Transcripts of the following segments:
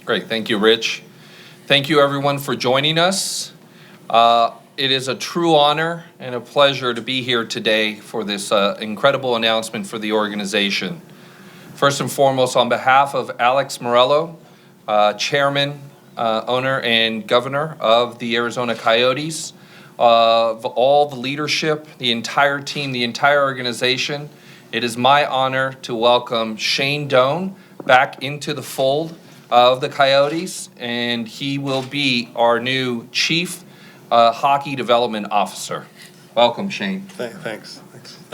Great, thank you, Rich. Thank you, everyone, for joining us. It is a true honor and a pleasure to be here today for this incredible announcement for the organization. First and foremost, on behalf of Alex Morello, Chairman, Owner, and Governor of the Arizona Coyotes, of all the leadership, the entire team, the entire organization, it is my honor to welcome Shane Doan back into the fold of the Coyotes, and he will be our new Chief Hockey Development Officer. Welcome, Shane. Thanks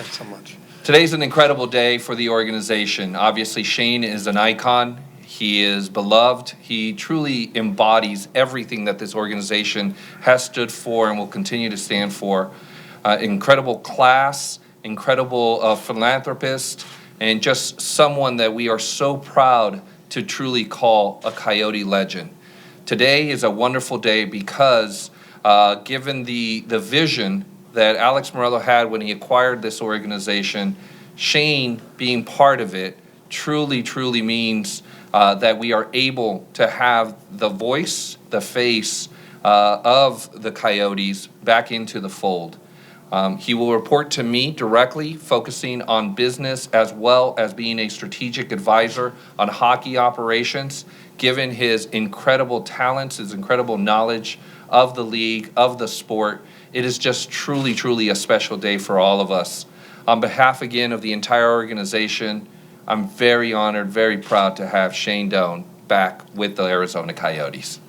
so much. Today's an incredible day for the organization. Obviously, Shane is an icon. He is beloved. He truly embodies everything that this organization has stood for and will continue to stand for. Incredible class, incredible philanthropist, and just someone that we are so proud to truly call a Coyote legend. Today is a wonderful day because given the vision that Alex Morello had when he acquired this organization, Shane being part of it truly means that we are able to have the voice, the face of the Coyotes back into the fold. He will report to me directly, focusing on business as well as being a strategic advisor on hockey operations, given his incredible talents, his incredible knowledge of the league, of the sport. It is just truly a special day for all of us. On behalf again of the entire organization, I'm very honored, very proud to have Shane Doan back with the Arizona Coyotes.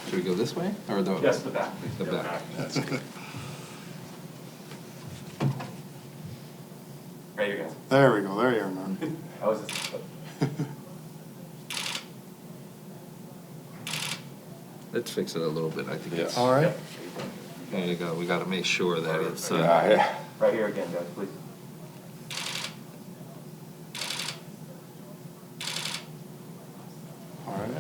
Should we go this way or the? Yes, the back. The back. That's good. Right here, guys. There we go. There you are, man. How is this? Let's fix it a little bit. I think it's. All right. There you go. We got to make sure that it's. Yeah. Right here again, guys, please. All right.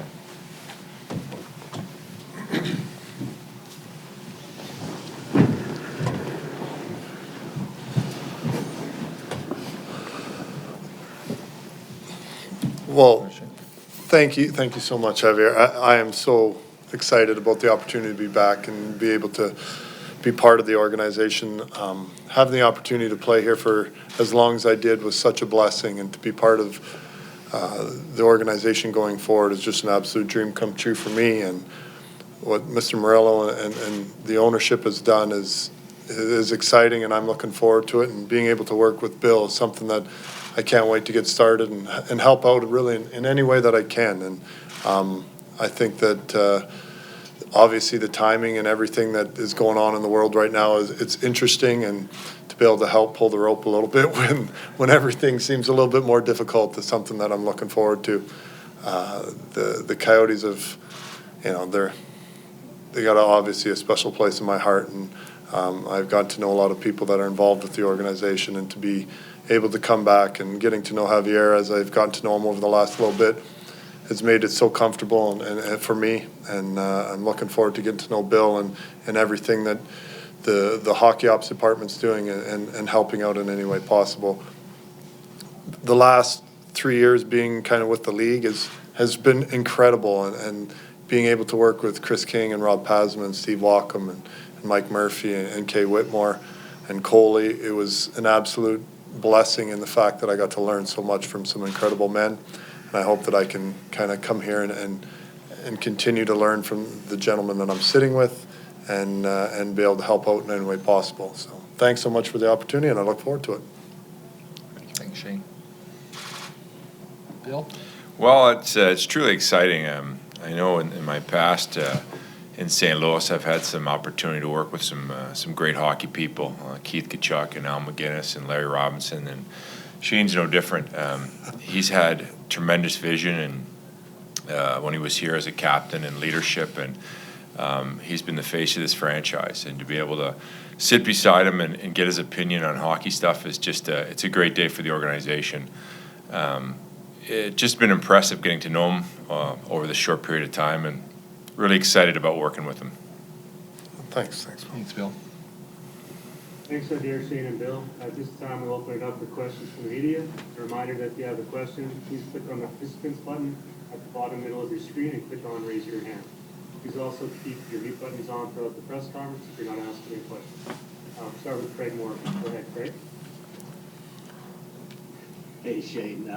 Well, thank you so much, Javier. I am so excited about the opportunity to be back and be able to be part of the organization. Having the opportunity to play here for as long as I did was such a blessing, and to be part of the organization going forward is just an absolute dream come true for me. And what Mr. Morello and the ownership has done is exciting, and I'm looking forward to it. And being able to work with Bill is something that I can't wait to get started and help out really in any way that I can. And I think that obviously the timing and everything that is going on in the world right now it's interesting, and to be able to help pull the rope a little bit when everything seems a little bit more difficult is something that I'm looking forward to. The Coyotes have, they got obviously a special place in my heart, and I've got to know a lot of people that are involved with the organization, and to be able to come back and getting to know Javier as I've gotten to know him over the last little bit has made it so comfortable and for me, and I'm looking forward to getting to know Bill and everything that the hockey ops department's doing and helping out in any way possible. The last 3 years being kind of with the league has been incredible, and being able to work with Chris King and Rob Pasman and Steve Walkham and Mike Murphy and Kay Whitmore and Coley, it was an absolute blessing in the fact that I got to learn so much from some incredible men, and I hope that I can kind of come here and continue to learn from the gentleman that I'm sitting with, and be able to help out in any way possible. So thanks so much for the opportunity, and I look forward to it. Thanks, Shane. Bill? Well, it's truly exciting. I know in my past in St. Louis, I've had some opportunity to work with some great hockey people, Keith Tkachuk and Al McGinnis and Larry Robinson, and Shane's no different. He's had tremendous vision, and when he was here as a captain and leadership, and he's been the face of this franchise. And to be able to sit beside him and get his opinion on hockey stuff is just it's a great day for the organization. It's just been impressive getting to know him over this short period of time, and really excited about working with him. Thanks. Thanks, Bill. Thanks, Xavier, Shane, and Bill. At this time, we'll open it up for questions from the media. A reminder that if you have a question, please click on the participants button at the bottom middle of your screen and click on raise your hand. Please also keep your mute buttons on throughout the press conference if you're not asking a question. Start with Craig Moore. Go ahead, Craig. Hey, Shane.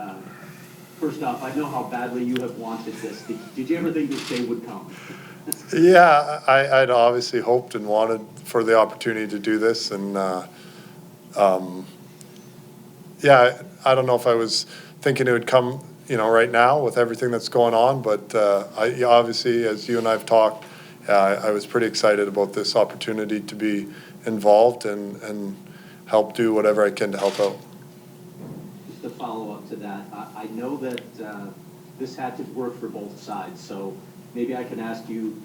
First off, I know how badly you have wanted this. Did you ever think this day would come? Yeah, I'd obviously hoped and wanted for the opportunity to do this, and yeah, I don't know if I was thinking it would come, right now with everything that's going on, but obviously, as you and I've talked, I was pretty excited about this opportunity to be involved and help do whatever I can to help out. Just a follow-up to that, I know that this had to work for both sides, so maybe I can ask you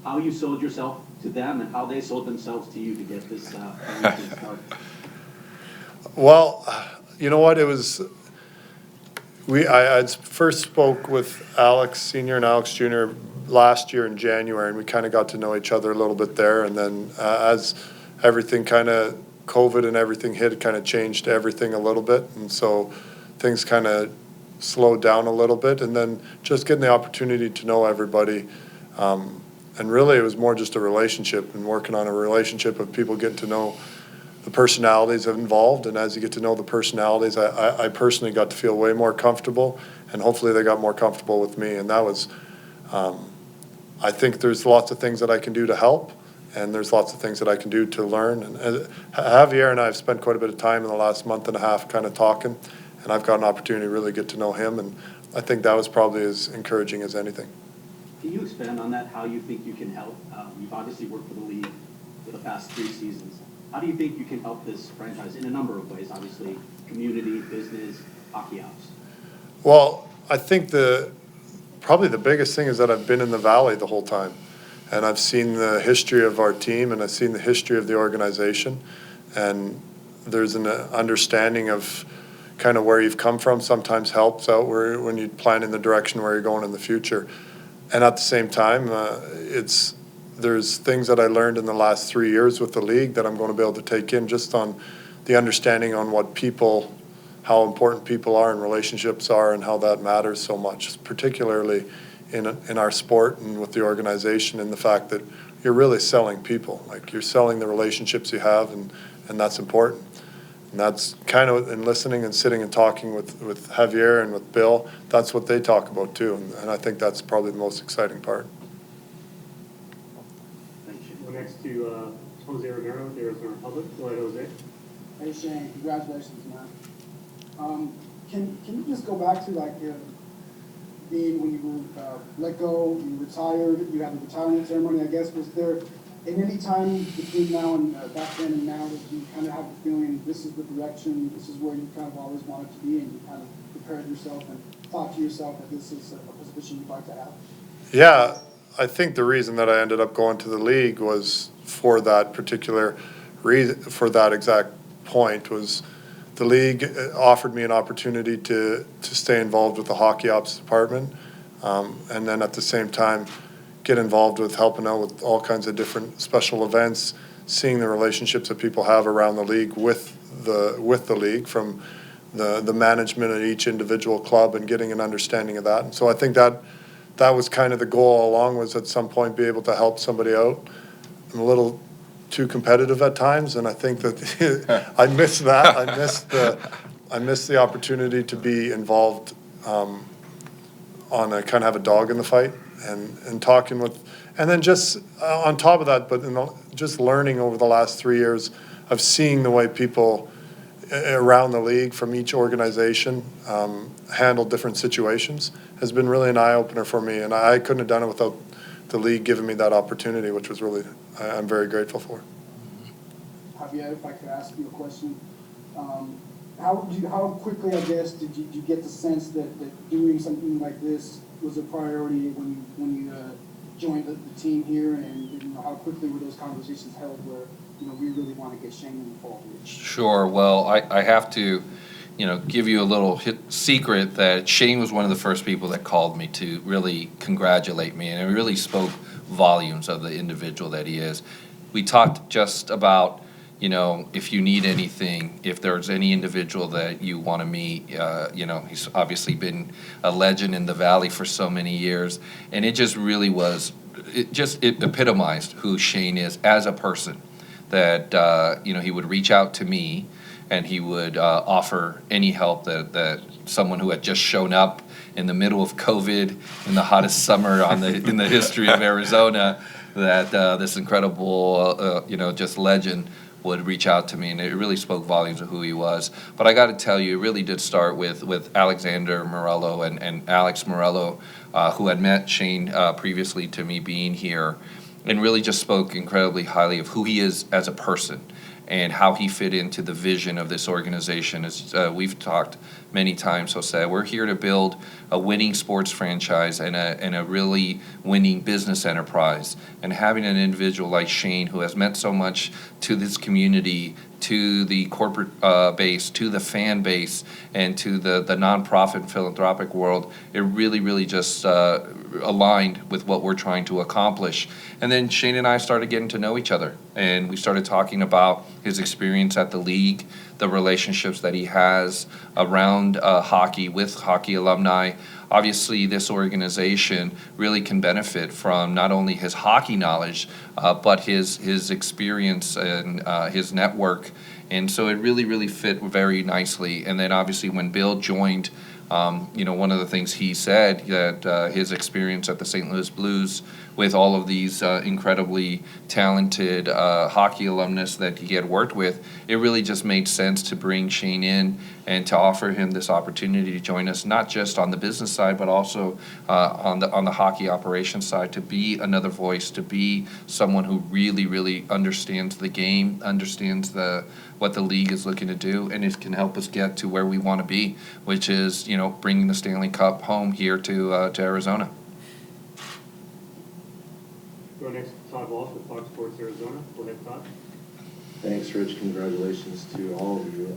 how you sold yourself to them and how they sold themselves to you to get this started. Well, you know what, it was, I first spoke with Alex Sr. and Alex Jr. last year in January, and we kind of got to know each other a little bit there, and then as everything kind of, COVID and everything hit, it kind of changed everything a little bit, and so things kind of slowed down a little bit, and then just getting the opportunity to know everybody, and really it was more just a relationship and working on a relationship of people getting to know the personalities involved, and as you get to know the personalities, I personally got to feel way more comfortable, and hopefully they got more comfortable with me, and that was, I think there's lots of things that I can do to help, and there's lots of things that I can do to learn, and Javier and I have spent quite a bit of time in the last month and a half kind of talking, and I've got an opportunity to really get to know him, and I think that was probably as encouraging as anything. Can you expand on that, how you think you can help? You've obviously worked for the league for the past 3 seasons. How do you think you can help this franchise in a number of ways, obviously, community, business, hockey ops? Well, I think probably the biggest thing is that I've been in the Valley the whole time, and I've seen the history of our team, and I've seen the history of the organization, and there's an understanding of kind of where you've come from sometimes helps out when you plan in the direction where you're going in the future. And at the same time, there's things that I learned in the last 3 years with the league that I'm going to be able to take in just on the understanding on how important people are and relationships are and how that matters so much, particularly in our sport and with the organization, and the fact that you're really selling people. Like, you're selling the relationships you have, and that's important. And that's kind of, in listening and sitting and talking with Javier and with Bill, that's what they talk about too. And I think that's probably the most exciting part. Thanks, Shane. Go next to Jose Romero with the Arizona Republic. Go ahead, Jose. Hey Shane, congratulations, man. Can you just go back to being when you were let go, you retired, you had the retirement ceremony, I guess. Was there in any time between now and back then and now that you kind of have the feeling this is the direction, this is where you kind of always wanted to be, and you kind of prepared yourself and thought to yourself that this is a position you'd like to have? Yeah, I think the reason that I ended up going to the league was for that particular reason, for that exact point, was the league offered me an opportunity to stay involved with the hockey ops department, and then at the same time get involved with helping out with all kinds of different special events, seeing the relationships that people have around the league with the league, from the management at each individual club, and getting an understanding of that. And so I think that was kind of the goal all along, was at some point be able to help somebody out. I'm a little too competitive at times, and I think that I miss that. I miss the opportunity to be involved on a kind of have a dog in the fight, and talking with, and then just on top of that, but just learning over the last 3 years of seeing the way people around the league from each organization handle different situations has been really an eye-opener for me, and I couldn't have done it without the league giving me that opportunity, which was really, I'm very grateful for. Javier, if I could ask you a question, how quickly, I guess, did you get the sense that doing something like this was a priority when you joined the team here, and how quickly were those conversations held where we really want to get Shane involved? Sure. Well, I have to, give you a little secret that Shane was one of the first people that called me to really congratulate me, and it really spoke volumes of the individual that he is. we talked just about, you know, if you need anything, if there's any individual that you want to meet, you know, he's obviously been a legend in the Valley for so many years, and it just really was, it epitomized who Shane is as a person. That you know, he would reach out to me, and he would offer any help that someone who had just shown up in the middle of COVID in the hottest summer in the history of Arizona, that this incredible you know, just legend would reach out to me, and it really spoke volumes of who he was. But I got to tell you, it really did start with Alexander Morello and Alex Morello, who had met Shane previously to me being here, and really just spoke incredibly highly of who he is as a person and how he fit into the vision of this organization. As we've talked many times, Jose, we're here to build a winning sports franchise and a really winning business enterprise. And having an individual like Shane, who has meant so much to this community, to the corporate base, to the fan base, and to the nonprofit and philanthropic world, it really, really just aligned with what we're trying to accomplish. And then Shane and I started getting to know each other, and we started talking about his experience at the league, the relationships that he has around hockey, with hockey alumni. Obviously, this organization really can benefit from not only his hockey knowledge, but his experience and his network. And so it really, really fit very nicely. And then obviously when Bill joined, you know, one of the things he said, that his experience at the St. Louis Blues with all of these incredibly talented hockey alumnus that he had worked with, it really just made sense to bring Shane in and to offer him this opportunity to join us, not just on the business side, but also on the hockey operations side, to be another voice, to be someone who really, really understands the game, understands what the league is looking to do, and it can help us get to where we want to be, which is, you know, bringing the Stanley Cup home here to Arizona. Go next to Todd Walsh with Fox Sports Arizona. Go ahead, Todd. Thanks, Rich. Congratulations to all of you.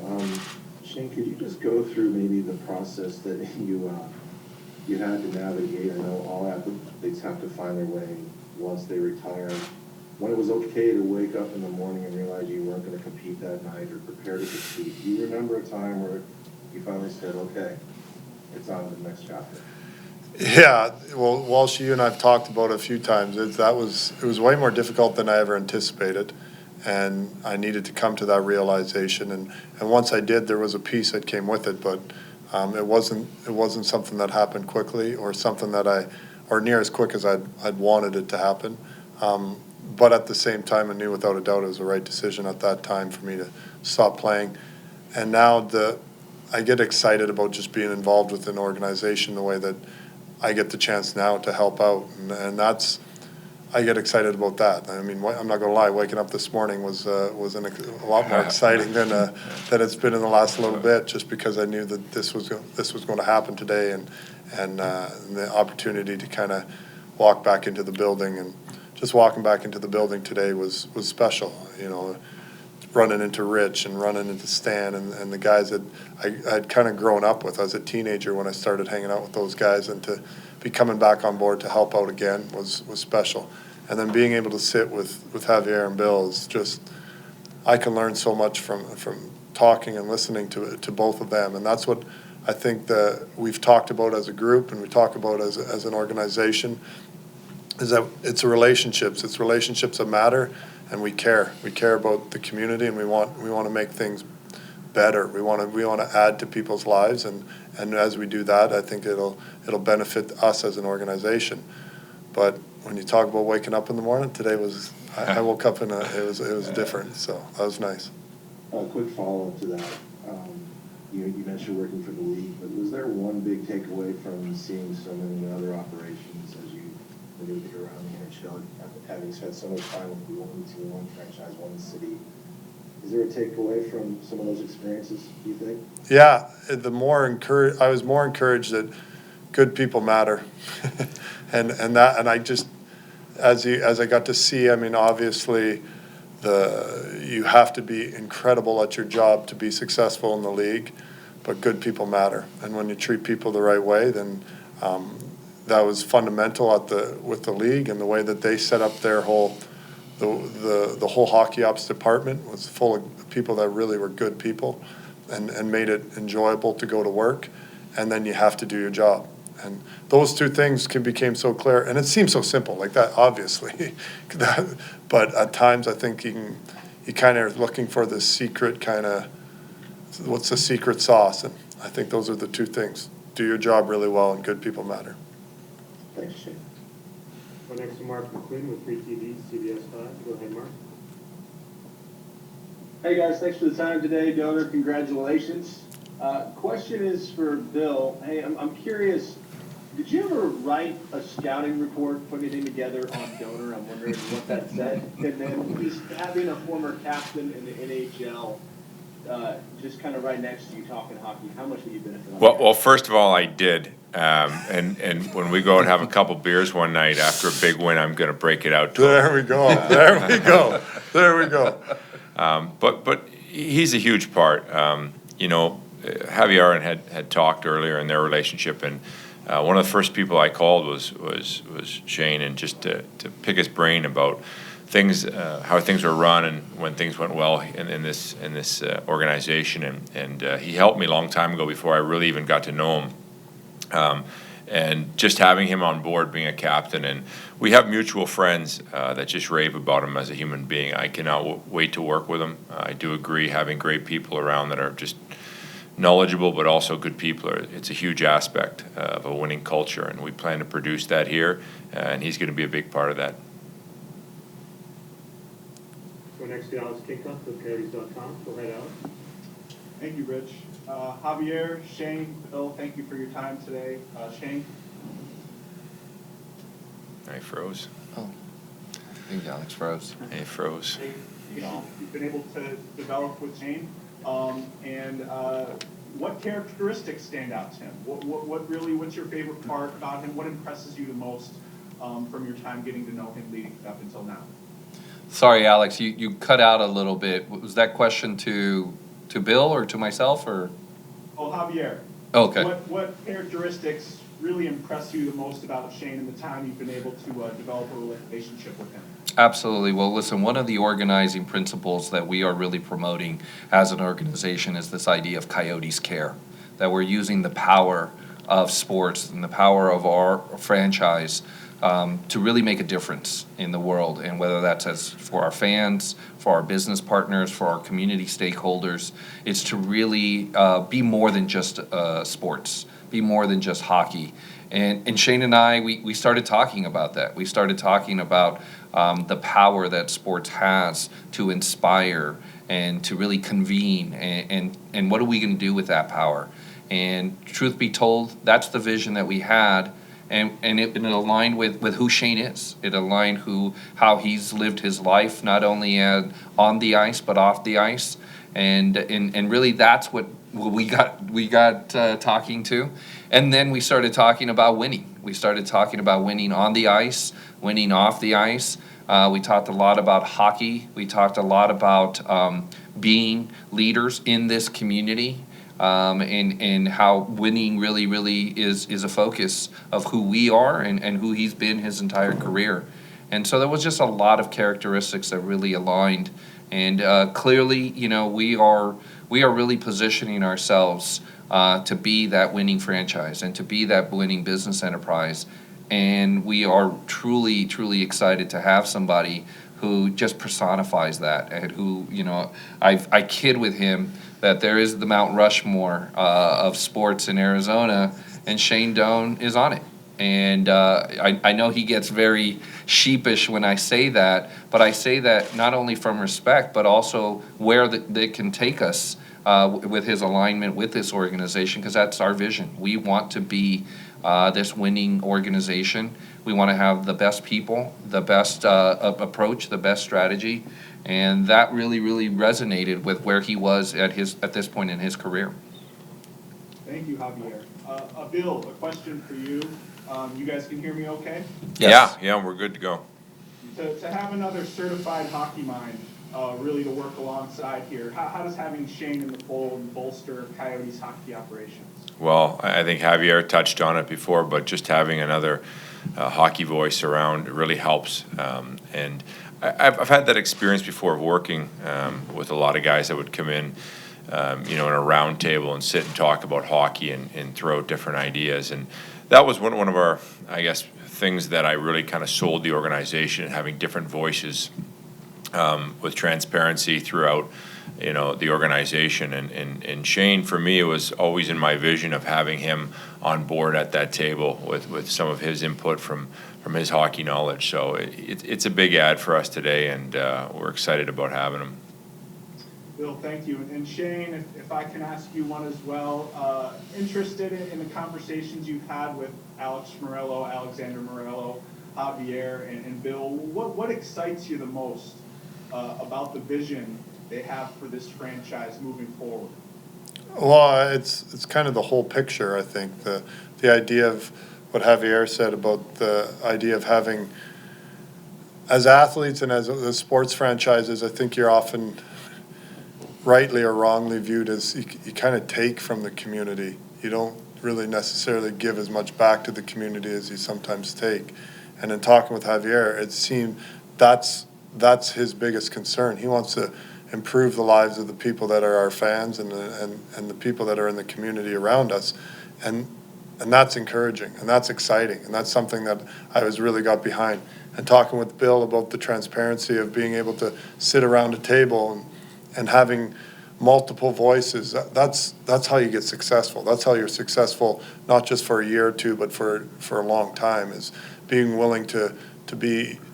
Shane, could you just go through maybe the process that you had to navigate? I know all athletes have to find their way once they retire. When it was okay to wake up in the morning and realize you weren't going to compete that night or prepare to compete, do you remember a time where you finally said, okay, it's on to the next chapter? Yeah, well, Walsh, you and I've talked about it a few times. It was way more difficult than I ever anticipated, and I needed to come to that realization. And once I did, there was a peace that came with it, but it wasn't something that happened quickly or something that or near as quick as I'd wanted it to happen. But at the same time, I knew without a doubt it was the right decision at that time for me to stop playing. And now I get excited about just being involved with an organization the way that I get the chance now to help out, and I get excited about that. I mean, I'm not going to lie, waking up this morning was a lot more exciting than it's been in the last little bit, just because I knew that this was going to happen today, and the opportunity to kind of walk back into the building, and just walking back into the building today was special. You know, running into Rich and running into Stan and the guys that I'd kind of grown up with. I was a teenager when I started hanging out with those guys, and to be coming back on board to help out again was special. And then being able to sit with Javier and Bill is just, I can learn so much from talking and listening to both of them. And that's what I think that we've talked about as a group, and we talk about as an organization, is that it's relationships that matter. And we care about the community, and we want to make things better. We want to add to people's lives, and as we do that, I think it'll benefit us as an organization. But when you talk about waking up in the morning, today was I woke up it was different, so that was nice. A quick follow-up to that. You mentioned working for the league, but was there one big takeaway from seeing so many other operations as you maneuvered around the NHL, having spent so much time with one team, one franchise, one city? Is there a takeaway from some of those experiences, do you think? Yeah, I was more encouraged that good people matter, and I just, as I got to see, I mean, obviously, you have to be incredible at your job to be successful in the league, but good people matter, and when you treat people the right way, then that was fundamental with the league, and the way that they set up their whole the whole hockey ops department was full of people that really were good people and made it enjoyable to go to work. And then you have to do your job. And those two things became so clear, and it seems so simple like that, obviously. But at times I think you kind of are looking for the secret kind of, what's the secret sauce? And I think those are the two things. Do your job really well, and good people matter. Thanks, Shane. Go next to Mark McQuinn with Free TV, CBS 5. Go ahead, Mark. Hey guys, thanks for the time today. Donor, congratulations. Question is for Bill. Hey, I'm curious, did you ever write a scouting report, put anything together on Donor? I'm wondering what that said. And then just having a former captain in the NHL just kind of right next to you talking hockey, how much would you benefit on that? Well, first of all, I did. And when we go and have a couple beers one night after a big win, I'm going to break it out to him. There we go. There we go. There we go. But he's a huge part. Javier had talked earlier in their relationship, and one of the first people I called was Shane, and just to pick his brain about things, how things were run, and when things went well in this organization. And he helped me a long time ago before I really even got to know him. And just having him on board, being a captain, and we have mutual friends that just rave about him as a human being. I cannot wait to work with him. I do agree, having great people around that are just knowledgeable but also good people, it's a huge aspect of a winning culture, and we plan to produce that here, and he's going to be a big part of that. Go next to Alex Kinkup with Coyotes.com. Go ahead, Alex. Thank you, Rich. Javier, Shane, Bill, thank you for your time today. Shane? I froze. Oh, I think Alex froze. He froze. You've been able to develop with Shane, and what characteristics stand out to him? What's your favorite part about him? What impresses you the most from your time getting to know him leading up until now? Sorry, Alex, you cut out a little bit. Was that question to Bill or to myself, or? Oh, Javier. Okay. What characteristics really impress you the most about Shane and the time you've been able to develop a relationship with him? Absolutely. Well, listen, one of the organizing principles that we are really promoting as an organization is this idea of Coyotes Care, that we're using the power of sports and the power of our franchise to really make a difference in the world, and whether that's for our fans, for our business partners, for our community stakeholders, it's to really be more than just sports, be more than just hockey. And Shane and I, we started talking about that. We started talking about the power that sports has to inspire and to really convene, and what are we going to do with that power? And truth be told, that's the vision that we had. And it aligned with who Shane is. It aligned how he's lived his life, not only on the ice but off the ice, and really that's what we got talking to, and then we started talking about winning. We started talking about winning on the ice, winning off the ice. We talked a lot about hockey. We talked a lot about being leaders in this community. And how winning really is a focus of who we are and who he's been his entire career. And so there was just a lot of characteristics that really aligned. And clearly, we are really positioning ourselves to be that winning franchise and to be that winning business enterprise. And we are truly excited to have somebody who just personifies that, and who, I kid with him that there is the Mount Rushmore of sports in Arizona, and Shane Doan is on it. And I know he gets very sheepish when I say that, but I say that not only from respect, but also where they can take us with his alignment with this organization, because that's our vision. We want to be this winning organization. We want to have the best people, the best approach, the best strategy. And that really resonated with where he was at this point in his career. Thank you, Javier. Bill, a question for you. You guys can hear me okay? Yes. Yeah, we're good to go. To have another certified hockey mind really to work alongside here, how does having Shane in the fold bolster Coyotes hockey operations? Well, I think Javier touched on it before, but just having another hockey voice around really helps. And I've had that experience before of working with a lot of guys that would come in, in a round table and sit and talk about hockey and throw out different ideas. And that was one of our, I guess, things that I really kind of sold the organization, having different voices with transparency throughout, the organization. And Shane, for me, it was always in my vision of having him on board at that table with some of his input from his hockey knowledge. So it's a big ad for us today, and we're excited about having him. Bill, thank you. And Shane, if I can ask you one as well, interested in the conversations you've had with Alex Morello, Alexander Morello, Javier, and Bill, what excites you the most about the vision they have for this franchise moving forward? Well, it's kind of the whole picture, I think. The idea of what Javier said about the idea of having, as athletes and as the sports franchises, I think you're often rightly or wrongly viewed as you kind of take from the community. You don't really necessarily give as much back to the community as you sometimes take. And in talking with Javier, it seemed that's his biggest concern. He wants to improve the lives of the people that are our fans and the people that are in the community around us. And that's encouraging, and that's exciting, and that's something that I really got behind. And talking with Bill about the transparency of being able to sit around a table and having multiple voices, that's how you get successful. That's how you're successful, not just for a year or two, but for a long time, is being willing to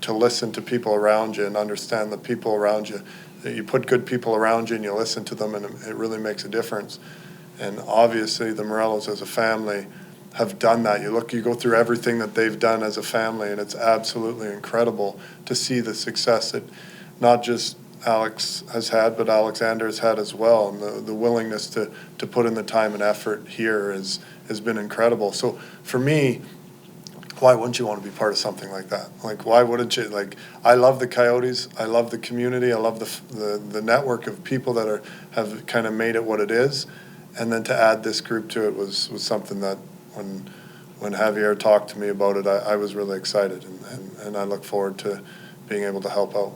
listen to people around you and understand the people around you. You put good people around you and you listen to them, and it really makes a difference. And obviously the Morellos as a family have done that. You go through everything that they've done as a family, and it's absolutely incredible to see the success that not just Alex has had, but Alexander has had as well. And the willingness to put in the time and effort here has been incredible. So for me, why wouldn't you want to be part of something like that? Like, why wouldn't you? Like, I love the Coyotes. I love the community. I love the network of people that have kind of made it what it is. And then to add this group to it was something that when Javier talked to me about it, I was really excited, and I look forward to being able to help out.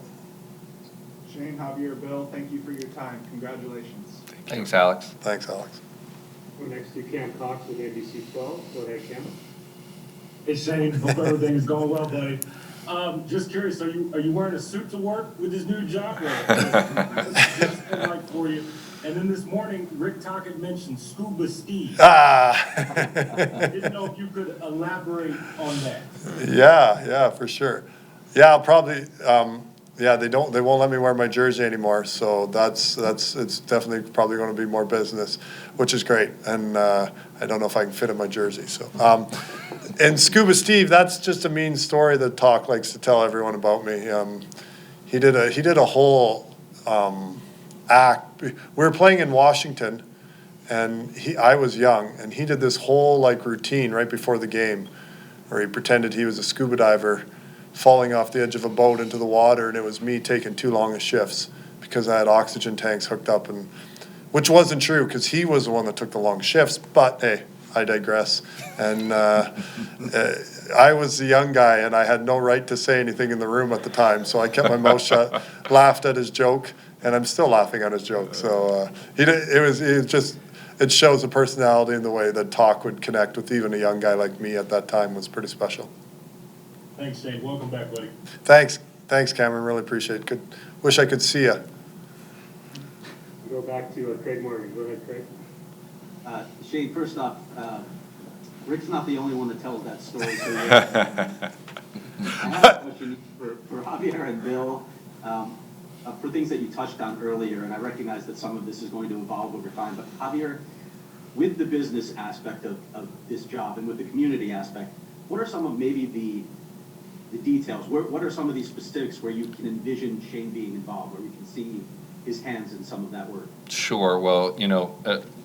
Shane, Javier, Bill, thank you for your time. Congratulations. Thanks, Alex. Thanks, Alex. Go next to Cam Cox with ABC 12. Go ahead, Cam. Hey Shane, hope everything's going well, buddy. Just curious, are you wearing a suit to work with this new job? Just like for you. And then this morning, Rick Tocchet mentioned Scuba Steve. Didn't know if you could elaborate on that. Yeah, for sure. Yeah, I'll probably. They won't let me wear my jersey anymore, so it's definitely probably going to be more business, which is great. And I don't know if I can fit in my jersey. So, and Scuba Steve, that's just a mean story that Talk likes to tell everyone about me. He did a whole act. We were playing in Washington, and I was young, and he did this whole routine right before the game, where he pretended he was a scuba diver, falling off the edge of a boat into the water, and it was me taking too long of shifts because I had oxygen tanks hooked up, and which wasn't true because he was the one that took the long shifts. But hey, I digress. And I was the young guy, and I had no right to say anything in the room at the time, so I kept my mouth shut, laughed at his joke, and I'm still laughing at his joke. So it shows the personality and the way that Talk would connect with even a young guy like me at that time was pretty special. Thanks, Shane. Welcome back, buddy. Thanks, Cameron. Really appreciate it. Wish I could see you. Go back to Craig Morgan. Go ahead, Craig. Shane, first off, Rick's not the only one that tells that story. So I have a question for Javier and Bill. For things that you touched on earlier, and I recognize that some of this is going to evolve over time, but Javier, with the business aspect of this job and with the community aspect, what are some of maybe the details? What are some of these specifics where you can envision Shane being involved, where we can see his hands in some of that work? Sure. Well,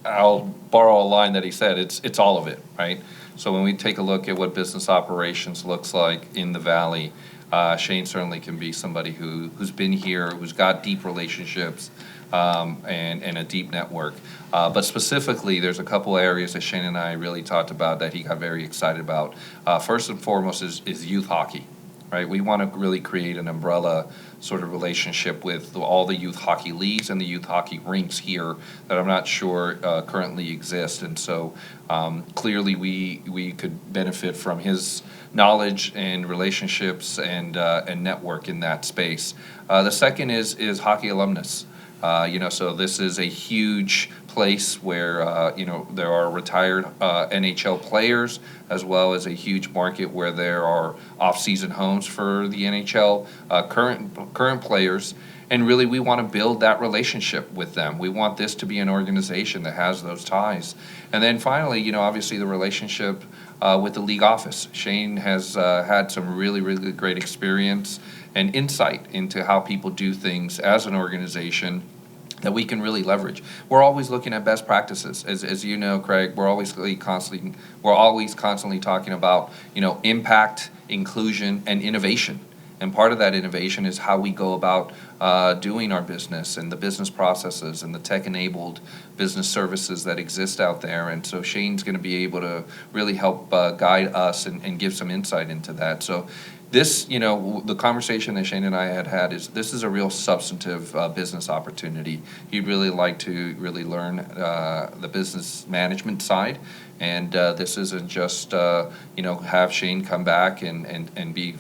I'll borrow a line that he said. It's all of it, right? So when we take a look at what business operations looks like in the Valley, Shane certainly can be somebody who's been here, who's got deep relationships, and a deep network. But specifically, there's a couple areas that Shane and I really talked about that he got very excited about. First and foremost is youth hockey, right? We want to really create an umbrella sort of relationship with all the youth hockey leagues and the youth hockey rinks here that I'm not sure currently exist. And so clearly we could benefit from his knowledge and relationships and network in that space. The second is hockey alumnus. So this is a huge place where, there are retired NHL players, as well as a huge market where there are off-season homes for the NHL current players. And really, we want to build that relationship with them. We want this to be an organization that has those ties. And then finally, obviously the relationship with the league office. Shane has had some really, really great experience and insight into how people do things as an organization that we can really leverage. We're always looking at best practices. As you know, Craig, we're always constantly talking about, impact, inclusion, and innovation. And part of that innovation is how we go about doing our business and the business processes and the tech-enabled business services that exist out there. And so Shane's going to be able to really help guide us and give some insight into that. So this, the conversation that Shane and I had is this is a real substantive business opportunity. He'd really like to really learn the business management side. And this isn't just, have Shane come back and be,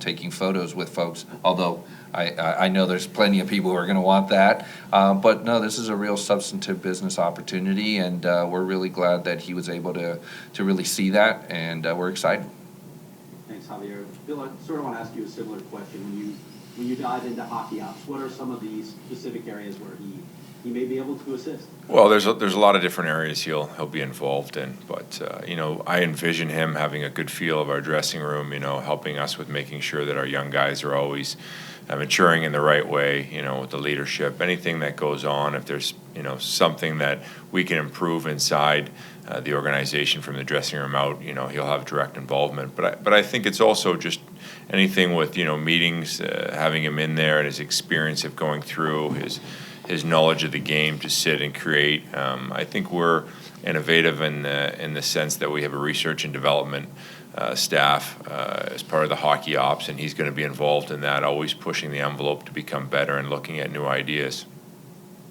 taking photos with folks, although I know there's plenty of people who are going to want that. But no, this is a real substantive business opportunity, and we're really glad that he was able to really see that, and we're excited. Thanks, Javier. Bill, I sort of want to ask you a similar question. When you dive into hockey ops, what are some of the specific areas where he may be able to assist? Well, there's a lot of different areas he'll be involved in, but I envision him having a good feel of our dressing room, helping us with making sure that our young guys are always maturing in the right way, with the leadership. Anything that goes on, if there's something that we can improve inside the organization from the dressing room out, he'll have direct involvement. But I think it's also just anything with meetings, having him in there and his experience of going through his knowledge of the game to sit and create. I think we're innovative in the sense that we have a research and development staff as part of the hockey ops, and he's going to be involved in that, always pushing the envelope to become better and looking at new ideas.